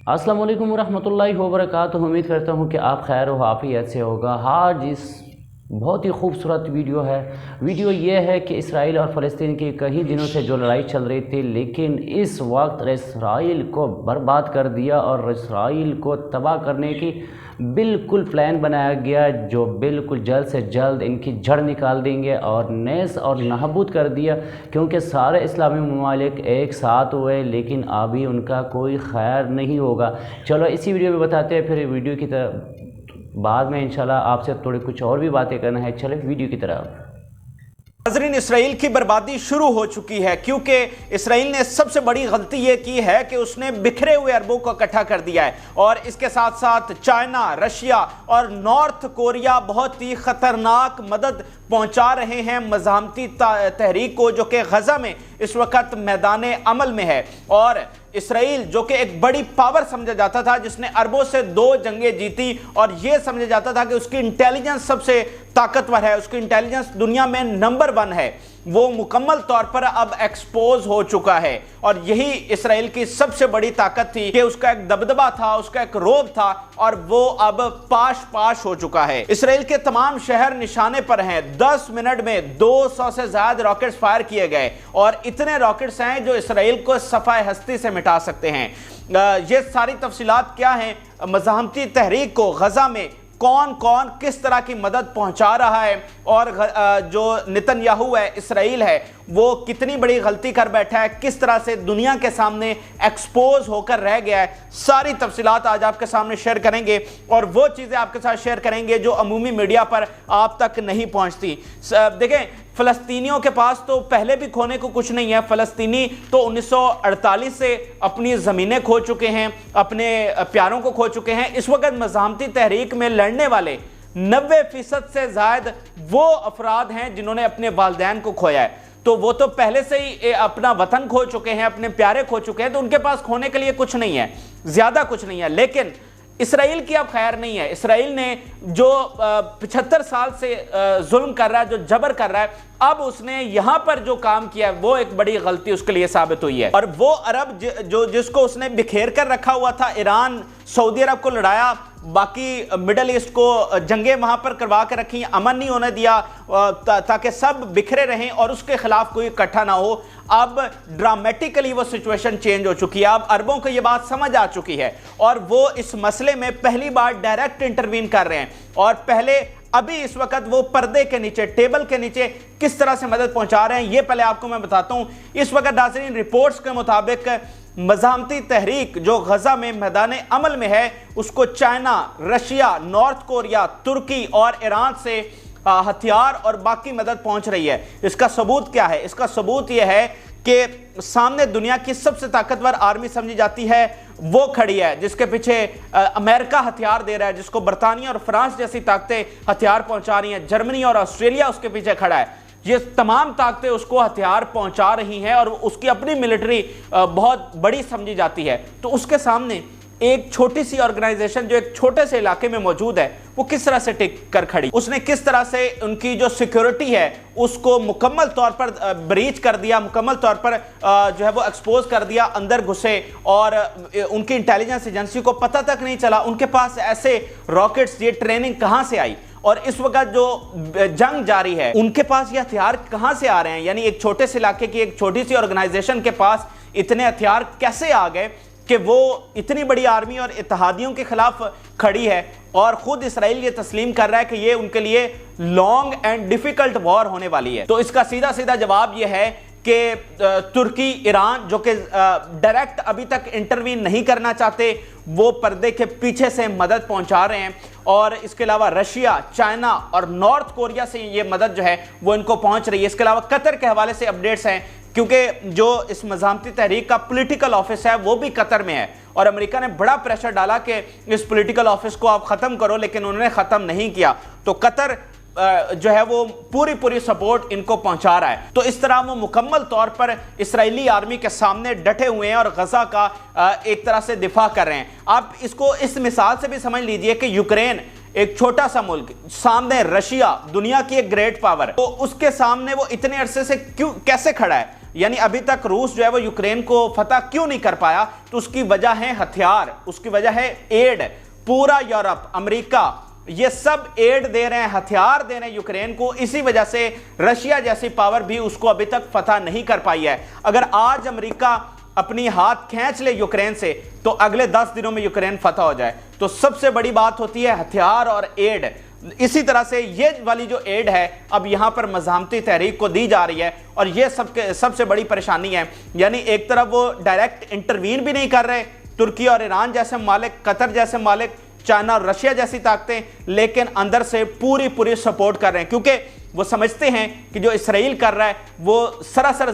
अस्सलाम वालेकुम रहमतुल्लाहि व बरकातुहू। उम्मीद करता हूँ कि आप खैर व आफियत से होगा। आज इस बहुत ही खूबसूरत वीडियो है। वीडियो ये है कि इसराइल और फ़लस्तीन की कई दिनों से जो लड़ाई चल रही थी, लेकिन इस वक्त इसराइल को बर्बाद कर दिया और इसराइल को तबाह करने की बिल्कुल प्लान बनाया गया, जो बिल्कुल जल्द से जल्द इनकी जड़ निकाल देंगे और नेस और नाबूद कर दिया। क्योंकि सारे इस्लामी ममालिक एक साथ हुए, लेकिन अभी उनका कोई खैर नहीं होगा। चलो इसी वीडियो में बताते हैं, फिर वीडियो की तरफ बाद में इंशाल्लाह आपसे थोड़ी कुछ और भी बातें करना है। चले वीडियो की तरफ। नाज़रीन, इसराइल की बर्बादी शुरू हो चुकी है, क्योंकि इसराइल ने सबसे बड़ी गलती यह की है कि उसने बिखरे हुए अरबों को इकट्ठा कर दिया है और इसके साथ साथ चाइना, रशिया और नॉर्थ कोरिया बहुत ही खतरनाक मदद पहुंचा रहे हैं मज़ाहमती तहरीक को, जो कि गजा में इस वक्त मैदान अमल में है। और इसराइल जो कि एक बड़ी पावर समझा जाता था, जिसने अरबों से 2 जंगें जीती और यह समझा जाता था कि उसकी इंटेलिजेंस सबसे ताकतवर है, उसकी इंटेलिजेंस दुनिया में नंबर 1 है, वो मुकम्मल तौर पर अब एक्सपोज हो चुका है। और यही इसराइल की सबसे बड़ी ताकत थी कि उसका एक दबदबा था, उसका एक रोब था, और वो अब पाश हो चुका है। इसराइल के तमाम शहर निशाने पर हैं। 10 मिनट में 200 से ज्यादा रॉकेट्स फायर किए गए और इतने रॉकेट्स हैं जो इसराइल को सफाए हस्ती से मिटा सकते हैं। ये सारी तफसीलात क्या हैं, मज़ाहमती तहरीक को गजा में कौन कौन किस तरह की मदद पहुंचा रहा है, और जो नेतन्याहू है, इसराइल है, वो कितनी बड़ी गलती कर बैठा है, किस तरह से दुनिया के सामने एक्सपोज होकर रह गया है, सारी तफसीलात आज आपके सामने शेयर करेंगे। और वो चीज़ें आपके साथ शेयर करेंगे जो अमूमी मीडिया पर आप तक नहीं पहुंचती। देखें, फ़लस्तीनियों के पास तो पहले भी खोने को कुछ नहीं है। फ़लस्तीनी तो 1948 से अपनी ज़मीनें खो चुके हैं, अपने प्यारों को खो चुके हैं। इस वक्त मज़ाहमती तहरीक में लड़ने वाले 90% से ज़्यादा वो अफराद हैं जिन्होंने अपने वालिदैन को खोया है। तो वो तो पहले से ही अपना वतन खो चुके हैं, अपने प्यारे खो चुके हैं, तो उनके पास खोने के लिए कुछ नहीं है, ज़्यादा कुछ नहीं है। लेकिन इसराइल की अब खैर नहीं है। इसराइल ने जो 75 साल से जुल्म कर रहा है, जो जबर कर रहा है, अब उसने यहां पर जो काम किया है वो एक बड़ी गलती उसके लिए साबित हुई है। और वो अरब जो जिसको उसने बिखेर कर रखा हुआ था, ईरान, सऊदी अरब को लड़ाया, बाकी मिडल ईस्ट को जंगें वहां पर करवा के रखी, अमन नहीं होने दिया ताकि सब बिखरे रहें और उसके खिलाफ कोई इकट्ठा ना हो। अब ड्रामेटिकली वो सिचुएशन चेंज हो चुकी है। अब अरबों को ये बात समझ आ चुकी है और वो इस मसले में पहली बार डायरेक्ट इंटरवीन कर रहे हैं। और पहले अभी इस वक्त वो पर्दे के नीचे, टेबल के नीचे किस तरह से मदद पहुंचा रहे हैं, ये पहले आपको मैं बताता हूं। इस वक्त नाज़रीन, रिपोर्ट्स के मुताबिक मज़ाहमती तहरीक जो गजा में मैदान अमल में है, उसको चाइना, रशिया, नॉर्थ कोरिया, तुर्की और ईरान से हथियार और बाकी मदद पहुंच रही है। इसका सबूत क्या है? इसका सबूत यह है कि सामने दुनिया की सबसे ताकतवर आर्मी समझी जाती है वो खड़ी है, जिसके पीछे अमेरिका हथियार दे रहा है, जिसको बरतानिया और फ्रांस जैसी ताकतें हथियार पहुंचा रही हैं, जर्मनी और ऑस्ट्रेलिया उसके पीछे खड़ा है। ये तमाम ताकतें उसको हथियार पहुंचा रही हैं और उसकी अपनी मिलिट्री बहुत बड़ी समझी जाती है। तो उसके सामने एक छोटी सी ऑर्गेनाइजेशन जो एक छोटे से इलाके में मौजूद है, वो किस तरह से टिक कर खड़ी, उसने किस तरह से उनकी जो सिक्योरिटी है उसको मुकम्मल तौर पर ब्रीच कर दिया, मुकम्मल तौर पर जो है वो एक्सपोज कर दिया, अंदर घुसे और उनकी इंटेलिजेंस एजेंसी को पता तक नहीं चला उनके पास ऐसे रॉकेट्स, ये ट्रेनिंग कहां से आई। और इस वक्त जो जंग जारी है, उनके पास ये हथियार कहां से आ रहे हैं। यानी एक छोटे से इलाके की एक छोटी सी ऑर्गेनाइजेशन के पास इतने हथियार कैसे आ गए कि वो इतनी बड़ी आर्मी और इत्तेहादियों के खिलाफ खड़ी है। और खुद इसराइल ये तस्लीम कर रहा है कि ये उनके लिए लॉन्ग एंड डिफिकल्ट वॉर होने वाली है। तो इसका सीधा सीधा जवाब ये है कि तुर्की, ईरान, जो कि डायरेक्ट अभी तक इंटरवीन नहीं करना चाहते, वो पर्दे के पीछे से मदद पहुंचा रहे हैं। और इसके अलावा रशिया, चाइना और नॉर्थ कोरिया से ये मदद जो है वो इनको पहुंच रही है। इसके अलावा कतर के हवाले से अपडेट्स हैं, क्योंकि जो इस मज़ाहमती तहरीक का पॉलिटिकल ऑफिस है वो भी कतर में है और अमेरिका ने बड़ा प्रेशर डाला कि इस पॉलिटिकल ऑफिस को आप ख़त्म करो, लेकिन उन्होंने ख़त्म नहीं किया। तो कतर जो है वो पूरी सपोर्ट इनको पहुंचा रहा है। तो इस तरह वो मुकम्मल तौर पर इसराइली आर्मी के सामने डटे हुए हैं और गजा का एक तरह से दिफा कर रहे हैं। आप इसको इस मिसाल से भी समझ लीजिए कि यूक्रेन एक छोटा सा मुल्क, सामने रशिया, दुनिया की एक ग्रेट पावर, तो उसके सामने वो इतने अरसे से क्यों कैसे खड़ा है। यानी अभी तक रूस जो है वो यूक्रेन को फतह क्यों नहीं कर पाया, तो उसकी वजह है हथियार, उसकी वजह है एड। पूरा यूरोप, अमेरिका, ये सब एड दे रहे हैं, हथियार दे रहे हैं यूक्रेन को। इसी वजह से रशिया जैसी पावर भी उसको अभी तक फतह नहीं कर पाई है। अगर आज अमेरिका अपनी हाथ खींच ले यूक्रेन से तो अगले 10 दिनों में यूक्रेन फतह हो जाए। तो सबसे बड़ी बात होती है हथियार और एड। इसी तरह से ये वाली जो एड है अब यहां पर मज़ाहमती तहरीक को दी जा रही है, और ये सबसे बड़ी परेशानी है। यानी एक तरफ वो डायरेक्ट इंटरवीन भी नहीं कर रहे, तुर्की और ईरान जैसे मालिक, कतर जैसे मालिक, चाइना और रशिया जैसी ताकतें, लेकिन अंदर से पूरी सपोर्ट कर रहे हैं, क्योंकि वो समझते हैं कि जो इसराइल कर रहा है वो सरासर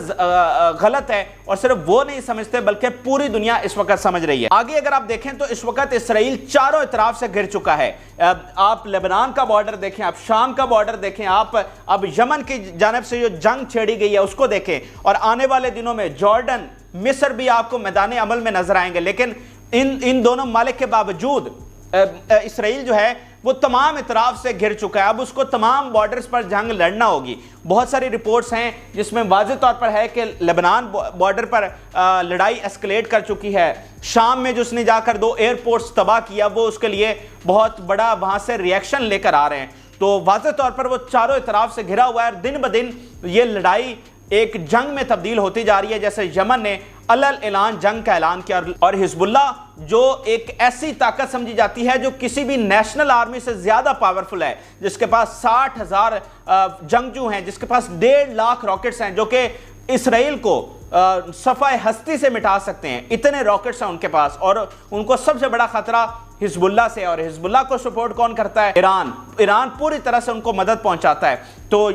गलत है। और सिर्फ वो नहीं समझते बल्कि पूरी दुनिया इस वक्त समझ रही है। आगे अगर आप देखें तो इस वक्त इसराइल चारों तरफ से घिर चुका है। आप लेबनान का बॉर्डर देखें, आप शाम का बॉर्डर देखें, आप अब यमन की जानिब से जो जंग छेड़ी गई है उसको देखें, और आने वाले दिनों में जॉर्डन, मिस्र भी आपको मैदान अमल में नजर आएंगे। लेकिन इन दोनों मालिक के बावजूद इसराइल जो है वो तमाम इतराफ से घिर चुका है। अब उसको तमाम बॉर्डर्स पर जंग लड़ना होगी। बहुत सारी रिपोर्ट्स हैं जिसमें वाज़ेह तौर पर है कि लेबनान बॉर्डर पर लड़ाई एस्केलेट कर चुकी है। शाम में जो उसने जाकर 2 एयरपोर्ट्स तबाह किया, वो उसके लिए बहुत बड़ा वहाँ से रिएक्शन लेकर आ रहे हैं। तो वाज़ेह तौर पर वो चारों इतराफ से घिरा हुआ है, और दिन ब दिन ये लड़ाई एक जंग में तब्दील होती जा रही है। जैसे यमन ने अलल ऐलान जंग का ऐलान किया, और हिजबुल्लाह जो एक ऐसी ताकत समझी जाती है जो किसी भी नेशनल आर्मी से ज्यादा पावरफुल है, जिसके पास 60,000 जंगजू हैं, जिसके पास 1.5 लाख रॉकेट्स हैं, जो कि इसराइल को सफाए हस्ती से मिटा सकते हैं। इतने रॉकेट्स हैं उनके पास, और उनको सबसे बड़ा खतरा हिजबुल्लाह से। और हिजबुल्लाह को सपोर्ट कौन करता है? ईरान पूरी तरह से उनको मदद पहुंचाता है। तो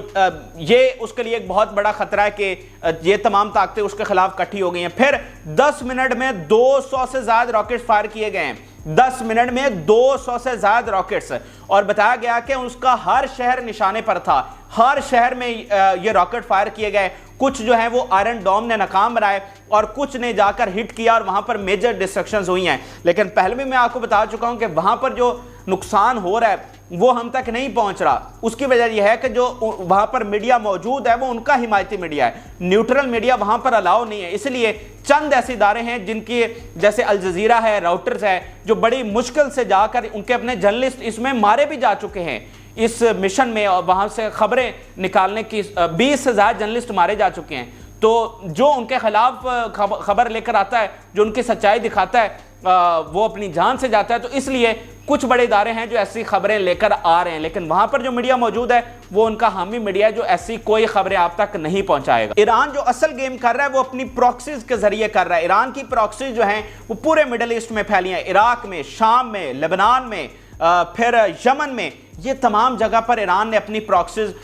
ये उसके लिए एक बहुत बड़ा खतरा है कि ये तमाम ताकतें उसके खिलाफ इकट्ठी हो गई हैं। फिर 10 मिनट में 200 से ज्यादा रॉकेट्स फायर किए गए हैं, 10 मिनट में 200 से ज्यादा रॉकेट्स, और बताया गया कि उसका हर शहर निशाने पर था। हर शहर में ये रॉकेट फायर किए गए। कुछ जो है वो आयरन डोम ने नाकाम बनाए, और कुछ ने जाकर हिट किया, और वहां पर मेजर डिस्ट्रक्शंस हुई हैं। लेकिन पहले भी मैं आपको बता चुका हूं कि वहां पर जो नुकसान हो रहा है वो हम तक नहीं पहुंच रहा। उसकी वजह यह है कि जो वहां पर मीडिया मौजूद है वो उनका हिमायती मीडिया है, न्यूट्रल मीडिया वहां पर अलाउ नहीं है। इसलिए चंद ऐसे इदारे हैं जिनकी, जैसे अल जजीरा है, राउटर्स है, जो बड़ी मुश्किल से जाकर उनके अपने जर्नलिस्ट इसमें मारे भी जा चुके हैं इस मिशन में, और वहां से खबरें निकालने की 20 से ज्यादा जर्नलिस्ट मारे जा चुके हैं। तो जो उनके खिलाफ खबर लेकर आता है, जो उनकी सच्चाई दिखाता है, वो अपनी जान से जाता है। तो इसलिए कुछ बड़े इदारे हैं जो ऐसी खबरें लेकर आ रहे हैं, लेकिन वहां पर जो मीडिया मौजूद है वो उनका हामी मीडिया है, जो ऐसी कोई खबरें आप तक नहीं पहुंचाएगा। ईरान जो असल गेम कर रहा है वो अपनी प्रॉक्सीज के जरिए कर रहा है। ईरान की प्रॉक्सीज जो हैं वो पूरे मिडिल ईस्ट में फैली हैं, इराक में, शाम में, लेबनान में, फिर यमन में। ये तमाम जगह पर ईरान ने अपनी प्रॉक्सीज,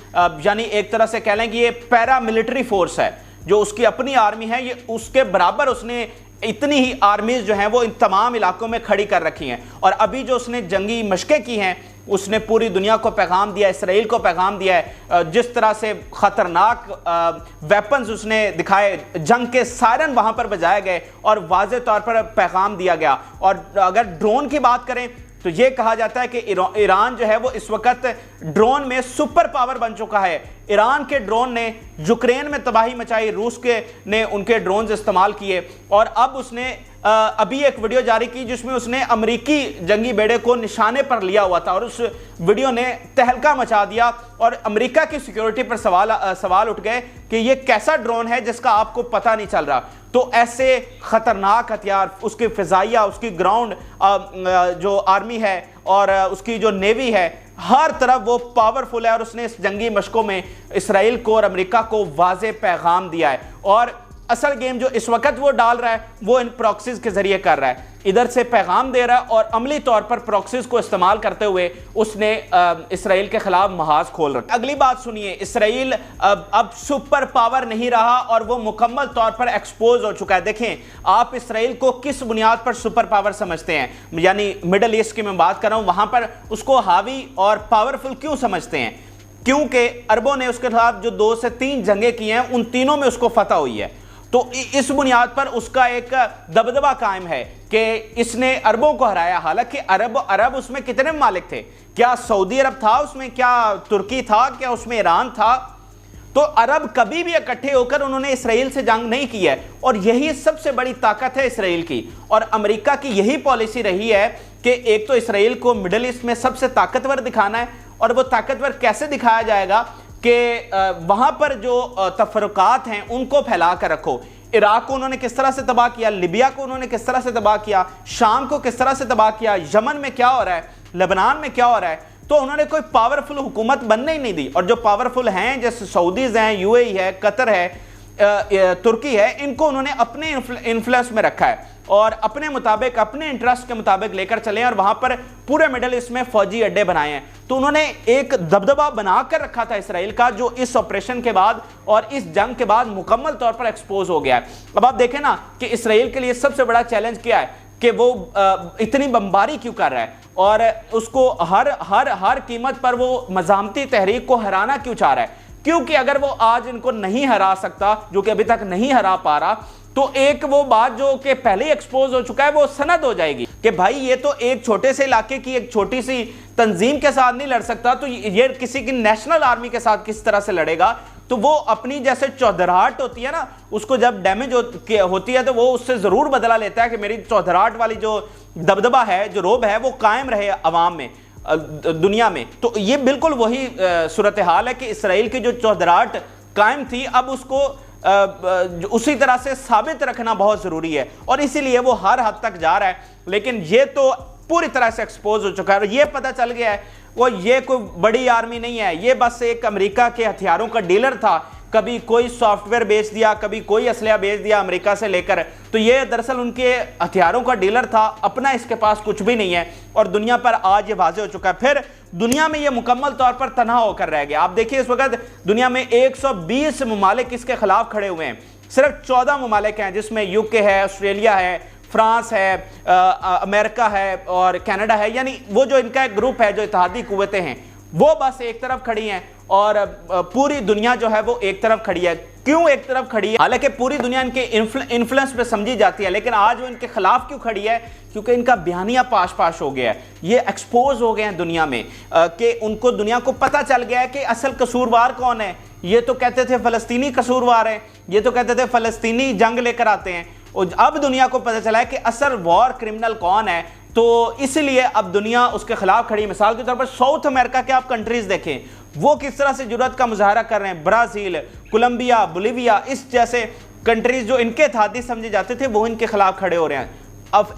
यानी एक तरह से कह लें कि ये पैरा मिलिट्री फोर्स है, जो उसकी अपनी आर्मी है, ये उसके बराबर उसने इतनी ही आर्मीज जो हैं वो इन तमाम इलाकों में खड़ी कर रखी हैं। और अभी जो उसने जंगी मशकें की हैं, उसने पूरी दुनिया को पैगाम दिया, इसराइल को पैगाम दिया है। जिस तरह से खतरनाक वेपन्स उसने दिखाए, जंग के सायरन वहां पर बजाए गए, और वाज़ेह तौर पर पैगाम दिया गया। और अगर ड्रोन की बात करें तो ये कहा जाता है कि ईरान जो है वो इस वक्त ड्रोन में सुपर पावर बन चुका है। ईरान के ड्रोन ने यूक्रेन में तबाही मचाई, रूस के ने उनके ड्रोन्स इस्तेमाल किए, और अब उसने अभी एक वीडियो जारी की जिसमें उसने अमेरिकी जंगी बेड़े को निशाने पर लिया हुआ था, और उस वीडियो ने तहलका मचा दिया, और अमेरिका की सिक्योरिटी पर सवाल उठ गए कि ये कैसा ड्रोन है जिसका आपको पता नहीं चल रहा। तो ऐसे खतरनाक हथियार, उसकी फिजाइया, उसकी ग्राउंड जो आर्मी है और उसकी जो नेवी है, हर तरफ वो पावरफुल है। और उसने इस जंगी मशकों में इसराइल को और अमेरिका को वाज़ेह पैगाम दिया है। और असल गेम जो इस वक्त वो डाल रहा है वो इन प्रॉक्सीज के जरिए कर रहा है, इधर से पैगाम दे रहा है, और अमली तौर पर प्रॉक्सीज को इस्तेमाल करते हुए उसने इसराइल के खिलाफ महाज खोल रखा। अगली बात सुनिए, इसराइल अब सुपर पावर नहीं रहा और वो मुकम्मल तौर पर एक्सपोज हो चुका है। देखें आप इसराइल को किस बुनियाद पर सुपर पावर समझते हैं, यानी मिडल ईस्ट की मैं बात कर रहा हूं, वहां पर उसको हावी और पावरफुल क्यों समझते हैं? क्योंकि अरबों ने उसके खिलाफ जो 2 से 3 जंगें की हैं, उन तीनों में उसको फतह हुई है। तो इस बुनियाद पर उसका एक दबदबा कायम है कि इसने अरबों को हराया। हालांकि अरब उसमें कितने मालिक थे? क्या सऊदी अरब था उसमें? क्या तुर्की था? क्या उसमें ईरान था? तो अरब कभी भी इकट्ठे होकर उन्होंने इसराइल से जंग नहीं की है, और यही सबसे बड़ी ताकत है इसराइल की। और अमेरिका की यही पॉलिसी रही है कि एक तो इसराइल को मिडिल ईस्ट में सबसे ताकतवर दिखाना है, और वो ताकतवर कैसे दिखाया जाएगा कि वहां पर जो तफरुकात हैं उनको फैला कर रखो। इराक को उन्होंने किस तरह से तबाह किया, लिबिया को उन्होंने किस तरह से तबाह किया, शाम को किस तरह से तबाह किया, यमन में क्या हो रहा है, लेबनान में क्या हो रहा है। तो उन्होंने कोई पावरफुल हुकूमत बनने ही नहीं दी। और जो पावरफुल हैं जैसे सऊदीज हैं, यूएई है, कतर है, तुर्की है, इनको उन्होंने अपने इन्फ्लुएंस में रखा है और अपने मुताबिक, अपने इंटरेस्ट के मुताबिक लेकर चले, और वहां पर पूरे मिडिल ईस्ट में फौजी अड्डे बनाए हैं। तो उन्होंने एक दबदबा बनाकर रखा था इसराइल का, जो इस ऑपरेशन के बाद और इस जंग के बाद मुकम्मल तौर पर एक्सपोज हो गया है। अब आप देखें ना कि इसराइल के लिए सबसे बड़ा चैलेंज क्या है कि वो इतनी बमबारी क्यों कर रहा है, और उसको हर कीमत पर वो मज़ामती तहरीक को हराना क्यों चाह रहा है। क्योंकि अगर वो आज इनको नहीं हरा सकता, जो कि अभी तक नहीं हरा पा रहा, तो एक वो बात जो कि पहले एक्सपोज हो चुका है वो सनद हो जाएगी कि भाई ये तो एक छोटे से इलाके की एक छोटी सी तंजीम के साथ नहीं लड़ सकता, तो ये किसी की नेशनल आर्मी के साथ किस तरह से लड़ेगा। तो वो अपनी जैसे चौधराहट होती है ना, उसको जब डैमेज होती है तो वो उससे जरूर बदला लेता है कि मेरी चौधराहट वाली जो दबदबा है, जो रोब है, वो कायम रहे अवाम में, दुनिया में। तो ये बिल्कुल वही सूरत हाल है कि इसराइल की जो चौधराहट कायम थी, अब उसको उसी तरह से साबित रखना बहुत जरूरी है, और इसीलिए वो हर हद तक जा रहा है। लेकिन ये तो पूरी तरह से एक्सपोज हो चुका है, और ये पता चल गया है वो ये कोई बड़ी आर्मी नहीं है, ये बस एक अमेरिका के हथियारों का डीलर था। कभी कोई सॉफ्टवेयर बेच दिया, कभी कोई असलहा बेच दिया अमेरिका से लेकर, तो ये दरअसल उनके हथियारों का डीलर था, अपना इसके पास कुछ भी नहीं है। और दुनिया पर आज ये वाज़ेह हो चुका है। फिर दुनिया में ये मुकम्मल तौर पर तनहा होकर रह गया। आप देखिए इस वक्त दुनिया में 120 ममालिक इसके खिलाफ खड़े हुए हैं। सिर्फ 14 ममालिक हैं, जिसमें यूके है, ऑस्ट्रेलिया है, फ्रांस है, अमेरिका है और कनाडा है। यानी वो जो इनका एक ग्रुप है, जो इत्तेहादी कुव्वतें हैं, वो बस एक तरफ खड़ी हैं, और पूरी दुनिया जो है वो एक तरफ खड़ी है। क्यों एक तरफ खड़ी है? हालांकि पूरी दुनिया इनके इन्फ्लुएंस पे समझी जाती है, लेकिन आज वो इनके खिलाफ क्यों खड़ी है? क्योंकि इनका बयानिया पाश हो गया है, ये एक्सपोज हो गए हैं दुनिया में, कि उनको, दुनिया को पता चल गया है कि असल कसूरवार कौन है। ये तो कहते थे फलस्तीनी कसूरवार हैं, ये तो कहते थे फलस्तीनी जंग लेकर आते हैं, और अब दुनिया को पता चला है कि असल वॉर क्रिमिनल कौन है। तो इसलिए अब दुनिया उसके खिलाफ खड़ी। मिसाल के तौर पर साउथ अमेरिका के आप कंट्रीज देखें, वो किस तरह से जुर्रत का मुजाहरा कर रहे हैं। ब्राज़ील, कोलंबिया, बोलिविया, इस जैसे कंट्रीज जो इनके इत्तेहादी समझे जाते थे, वो इनके खिलाफ खड़े हो रहे हैं। अब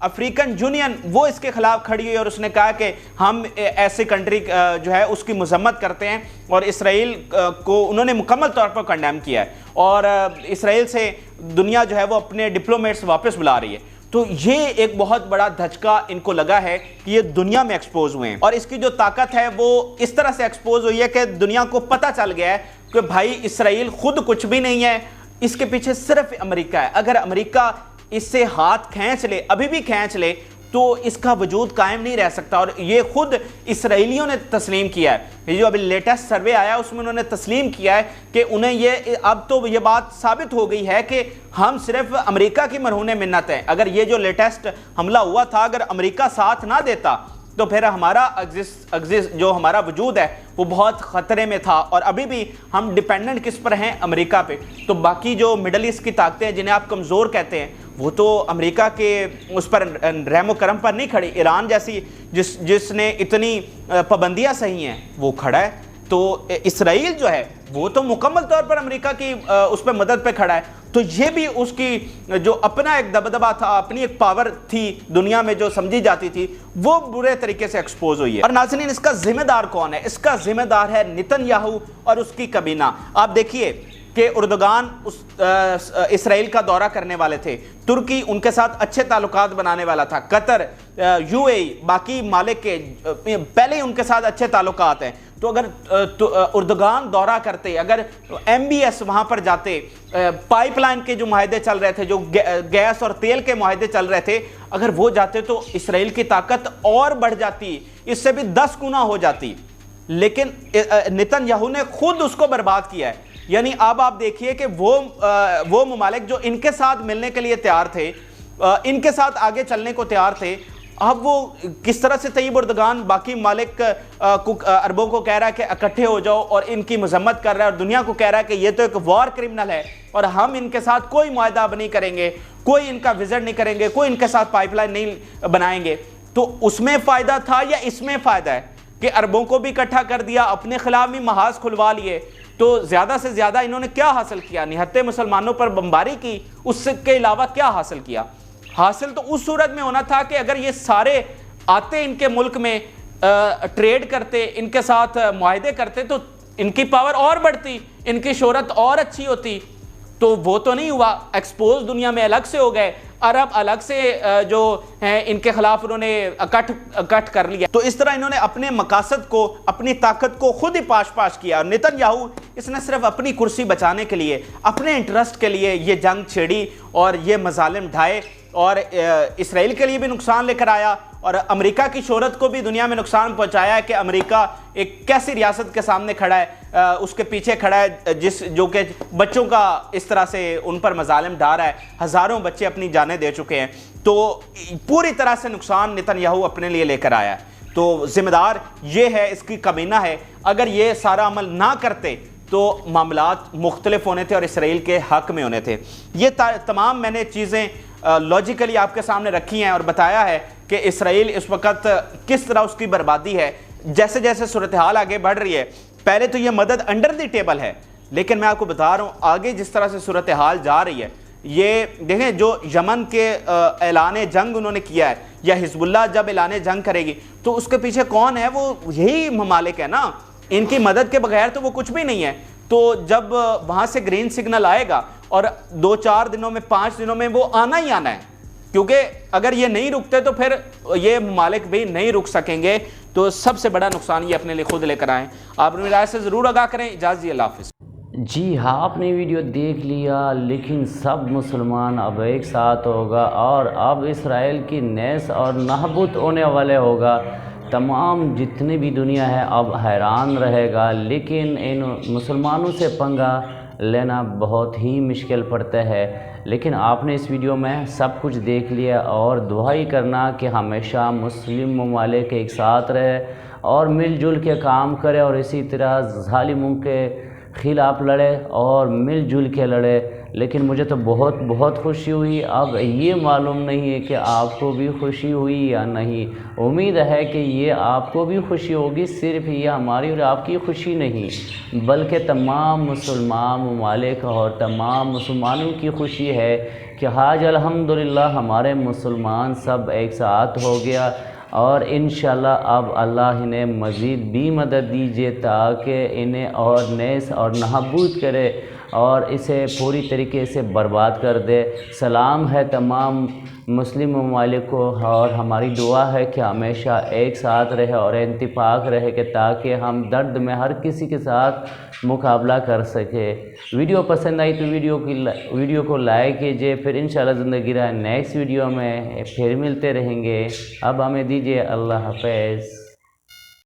अफ्रीकन यूनियन वो इसके खिलाफ खड़ी हुई, और उसने कहा कि हम ऐसी कंट्री जो है उसकी मजम्मत करते हैं, और इसराइल को उन्होंने मुकम्मल तौर पर कंडेम किया है, और इसराइल से दुनिया जो है वो अपने डिप्लोमेट्स वापस बुला रही है। तो ये एक बहुत बड़ा धचका इनको लगा है कि ये दुनिया में एक्सपोज हुए हैं, और इसकी जो ताकत है वो इस तरह से एक्सपोज हुई है कि दुनिया को पता चल गया है कि भाई इसराइल खुद कुछ भी नहीं है, इसके पीछे सिर्फ अमेरिका है। अगर अमेरिका इससे हाथ खींच ले, अभी भी खींच ले, तो इसका वजूद कायम नहीं रह सकता। और ये खुद इसराइलियों ने तस्लीम किया है। ये जो अभी लेटेस्ट सर्वे आया उसमें उन्होंने तस्लीम किया है कि उन्हें ये अब तो ये बात साबित हो गई है कि हम सिर्फ अमेरिका की मरहून मिन्नत हैं। अगर ये जो लेटेस्ट हमला हुआ था, अगर अमेरिका साथ ना देता, तो फिर हमारा जो हमारा वजूद है वो बहुत ख़तरे में था, और अभी भी हम डिपेंडेंट किस पर हैं? अमेरिका पे। तो बाकी जो मिडल ईस्ट की ताकतें हैं, जिन्हें आप कमज़ोर कहते हैं, वो तो अमेरिका के उस पर रहमो करम पर नहीं खड़ी। ईरान जैसी जिसने इतनी पाबंदियाँ सही हैं, वो खड़ा है। तो इसराइल जो है वो तो मुकम्मल तौर पर अमेरिका की उस पर मदद पे खड़ा है। तो ये भी उसकी जो अपना एक दबदबा था, अपनी एक पावर थी दुनिया में जो समझी जाती थी, वो बुरे तरीके से एक्सपोज हुई है। और नाज़रीन, इसका जिम्मेदार कौन है? इसका जिम्मेदार है नेतन्याहू और उसकी कबीना। आप देखिए कि उर्दुगान इसराइल का दौरा करने वाले थे, तुर्की उनके साथ अच्छे ताल्लुकात बनाने वाला था, कतर, यूएई, बाकी मालिक के पहले ही उनके साथ अच्छे ताल्लुकात हैं। तो अगर उर्दुगान दौरा करते, अगर MBS वहाँ पर जाते, पाइपलाइन के जो मुआहदे चल रहे थे, जो गैस और तेल के मुआहदे चल रहे थे, अगर वो जाते तो इसराइल की ताकत और बढ़ जाती, इससे भी 10 गुना हो जाती। लेकिन नेतन्याहू ने खुद उसको बर्बाद किया है। यानी अब आप देखिए कि वो ममालिक जो इनके साथ मिलने के लिए तैयार थे, इनके साथ आगे चलने को तैयार थे, اب وہ کس طرح سے طیب اردگان باقی مالک عربوں کو کہہ رہا ہے کہ اکٹھے ہو جاؤ اور ان کی مذمت کر رہا ہے، اور دنیا کو کہہ رہا ہے کہ یہ تو ایک وار کرمنل ہے اور ہم ان کے ساتھ کوئی معاہدہ اب نہیں کریں گے، کوئی ان کا وزٹ نہیں کریں گے، کوئی ان کے ساتھ پائپ لائن نہیں بنائیں گے۔ تو اس میں فائدہ تھا یا اس میں فائدہ ہے کہ عربوں کو بھی اکٹھا کر دیا، اپنے خلاف بھی محاذ کھلوا لیے؟ تو زیادہ سے زیادہ انہوں نے کیا حاصل کیا؟ نہتے مسلمانوں پر بمباری کی، اس کے علاوہ کیا حاصل کیا؟ حاصل تو اس صورت میں ہونا تھا کہ اگر یہ سارے آتے ان کے ملک میں ٹریڈ کرتے، ان کے ساتھ معاہدے کرتے، تو ان کی پاور اور بڑھتی، ان کی شہرت اور اچھی ہوتی۔ تو وہ تو نہیں ہوا، ایکسپوز دنیا میں الگ سے ہو گئے، عرب الگ سے جو ہیں ان کے خلاف انہوں نے اکٹھ کر لیا۔ تو اس طرح انہوں نے اپنے مقاصد کو، اپنی طاقت کو خود ہی پاش کیا۔ اور نیتن یاہو اس نے صرف اپنی کرسی بچانے کے لیے، اپنے انٹرسٹ کے لیے یہ جنگ چھیڑی اور یہ مظالم ڈھائے، اور اسرائیل کے لیے بھی نقصان لے کر آیا، اور امریکہ کی شہرت کو بھی دنیا میں نقصان پہنچایا ہے کہ امریکہ ایک کیسی ریاست کے سامنے کھڑا ہے، اس کے پیچھے کھڑا ہے جو کہ بچوں کا اس طرح سے ان پر مظالم ڈھا رہا ہے، ہزاروں بچے اپنی جانیں دے چکے ہیں۔ تو پوری طرح سے نقصان نیتن یاہو اپنے لیے لے کر آیا ہے۔ تو ذمہ دار یہ ہے، اس کی کمینہ ہے۔ اگر یہ سارا عمل نہ کرتے تو معاملات مختلف ہونے تھے اور اسرائیل کے حق میں ہونے تھے۔ یہ تمام میں نے چیزیں لاجیکلی آپ کے سامنے رکھی ہیں اور بتایا ہے کہ اسرائیل اس وقت کس طرح اس کی بربادی ہے۔ جیسے جیسے صورتحال آگے بڑھ رہی ہے، پہلے تو یہ مدد انڈر دی ٹیبل ہے، لیکن میں آپ کو بتا رہا ہوں آگے جس طرح سے صورتحال جا رہی ہے، یہ دیکھیں جو یمن کے اعلان جنگ انہوں نے کیا ہے، یا حزب اللہ جب اعلان جنگ کرے گی تو اس کے پیچھے کون ہے؟ وہ یہی ممالک ہے نا، ان کی مدد کے بغیر تو وہ کچھ بھی نہیں ہے۔ تو جب وہاں سے گرین سگنل آئے گا، اور 2-4 دنوں میں 5 دنوں میں وہ آنا ہی آنا ہے، کیونکہ اگر یہ نہیں رکتے تو پھر یہ ممالک بھی نہیں رک سکیں گے۔ تو سب سے بڑا نقصان یہ اپنے لیے خود لے کر آئیں۔ آپ اپنی رائے سے ضرور آگاہ کریں۔ اجازت، اللہ حافظ۔ جی ہاں، آپ نے ویڈیو دیکھ لیا، لیکن سب مسلمان اب ایک ساتھ ہوگا اور اب اسرائیل کی نیس اور نابود ہونے والے ہوگا۔ تمام جتنی بھی دنیا ہے اب حیران رہے گا، لیکن ان مسلمانوں سے پنگا لینا بہت ہی مشکل پڑتا ہے۔ لیکن آپ نے اس ویڈیو میں سب کچھ دیکھ لیا، اور دعائی کرنا کہ ہمیشہ مسلم ممالک ایک ساتھ رہے اور مل جل کے کام کرے، اور اسی طرح ظالموں کے خلاف لڑے اور مل جل کے لڑے۔ لیکن مجھے تو بہت خوشی ہوئی۔ اب یہ معلوم نہیں ہے کہ آپ کو بھی خوشی ہوئی یا نہیں۔ امید ہے کہ یہ آپ کو بھی خوشی ہوگی۔ صرف یہ ہماری اور آپ کی خوشی نہیں، بلکہ تمام مسلمان ممالک اور تمام مسلمانوں کی خوشی ہے کہ آج الحمدللہ ہمارے مسلمان سب ایک ساتھ ہو گیا، اور انشاءاللہ اب اللہ انہیں مزید بھی مدد دیجیے تاکہ انہیں اور نیس اور نابود کرے اور اسے پوری طریقے سے برباد کر دے۔ سلام ہے تمام مسلم ممالک کو، اور ہماری دعا ہے کہ ہمیشہ ایک ساتھ رہے اور اتفاق رہے کہ تاکہ ہم درد میں ہر کسی کے ساتھ مقابلہ کر سکے۔ ویڈیو پسند آئی تو ویڈیو کو لائک کیجئے۔ پھر انشاءاللہ زندگی رہے نیکسٹ ویڈیو میں پھر ملتے رہیں گے۔ اب ہمیں دیجیے اللہ حافظ۔